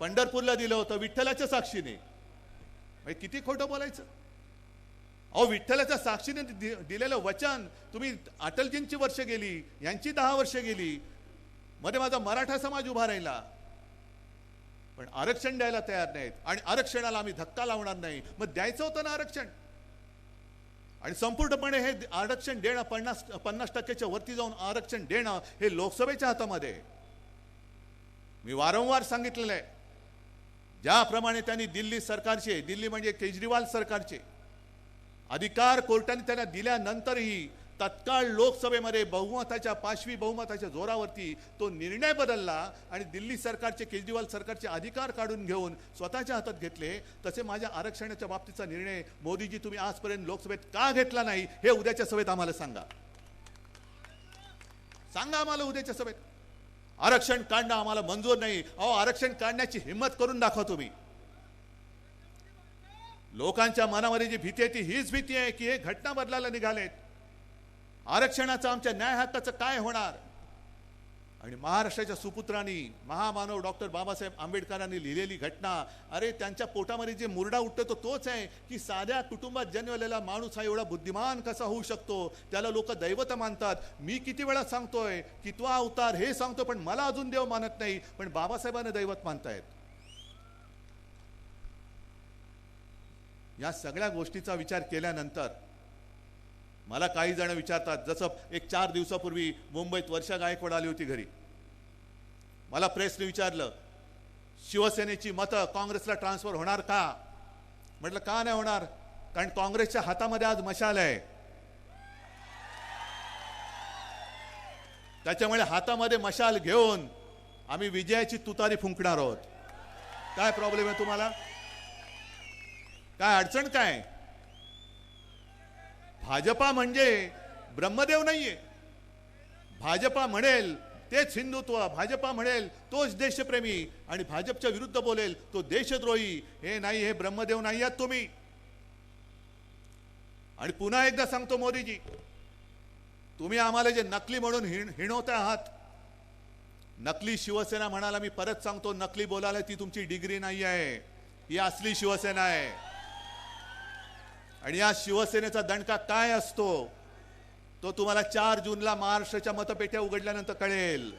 पंढरपूरला दिलं होतं विठ्ठलाच्या साक्षीने. किती खोटं बोलायचं. अहो विठ्ठलाच्या साक्षीने दिलेलं वचन तुम्ही, अटलजींची वर्ष गेली, यांची 10 वर्ष गेली, मध्ये माझा मराठा समाज उभा राहिला, पण आरक्षण द्यायला तयार नाहीत. आणि आरक्षणाला आम्ही धक्का लावणार नाही. मग द्यायचं होतं ना आरक्षण. आणि संपूर्णपणे हे आरक्षण देणं, 50% वरती जाऊन आरक्षण देणं हे लोकसभेच्या हातामध्ये. मी वारंवार सांगितलेलं आहे, ज्याप्रमाणे त्यांनी दिल्ली सरकारचे, दिल्ली म्हणजे केजरीवाल सरकारचे अधिकार कोर्टाने त्यांना दिल्यानंतरही तत्काळ लोकसभेमध्ये बहुमताच्या, 5वी बहुमताच्या जोरावरती तो निर्णय बदलला आणि दिल्ली सरकारचे, केजरीवाल सरकारचे अधिकार काढून घेऊन स्वतःच्या हातात घेतले. तसे माझ्या आरक्षणाच्या बाबतीचा निर्णय मोदीजी तुम्ही आजपर्यंत लोकसभेत का घेतला नाही हे उद्याच्या सभेत आम्हाला सांगा. सांगा आम्हाला उद्याच्या सभेत. आरक्षण काढणं आम्हाला मंजूर नाही. अहो आरक्षण काढण्याची हिंमत करून दाखवा तुम्ही. लोकांच्या मनामध्ये जी भीती आहे ती हीच भीती आहे की हे घटना बदलायला निघालेत. आरक्षणाचं, आमच्या न्याय हक्काचं काय होणार. आणि महाराष्ट्राच्या सुपुत्रांनी, महामानव डॉक्टर बाबासाहेब आंबेडकरांनी लिहिलेली घटना, अरे त्यांच्या पोटामध्ये जे मुरडा उठतो तो तोच आहे की साध्या कुटुंबात जन्मलेला माणूस हा एवढा बुद्धिमान कसा होऊ शकतो. त्याला लोक दैवत मानतात. मी किती वेळा सांगतोय कितवा अवतार हे सांगतो, पण मला अजून देव मानत नाही, पण बाबासाहेबांना दैवत मानतायत. या सगळ्या गोष्टीचा विचार केल्यानंतर मला काही जण विचारतात, जसं एक 4 दिवसापूर्वी मुंबईत वर्षा गायकवाड आली होती घरी. मला प्रेसने विचारलं, शिवसेनेची मतं काँग्रेसला ट्रान्सफर होणार का. म्हटलं का नाही होणार, कारण काँग्रेसच्या हातामध्ये आज मशाल आहे. त्याच्यामुळे हातामध्ये मशाल घेऊन आम्ही विजयाची तुतारी फुंकणार आहोत. काय प्रॉब्लेम आहे तुम्हाला, काय अडचण काय. भाजपा म्हणजे ब्रह्मदेव नाहीये. भाजपा म्हणेल तेच हिंदुत्व, भाजपा म्हणेल तोच देशप्रेमी, आणि भाजपच्या विरुद्ध बोलेल तो देशद्रोही. हे नाही, हे ब्रह्मदेव नाही आहात तुम्ही. आणि पुन्हा एकदा सांगतो मोदीजी, तुम्ही आम्हाला जे नकली म्हणून हिणवत आहात, नकली शिवसेना म्हणाला, मी परत सांगतो, नकली बोलायला ती तुमची डिग्री नाही आहे, ही असली शिवसेना आहे. आणि या शिवसेनेचा दणका काय असतो तो तुम्हाला 4 जूनला महाराष्ट्राच्या मतपेट्या उघडल्यानंतर कळेल.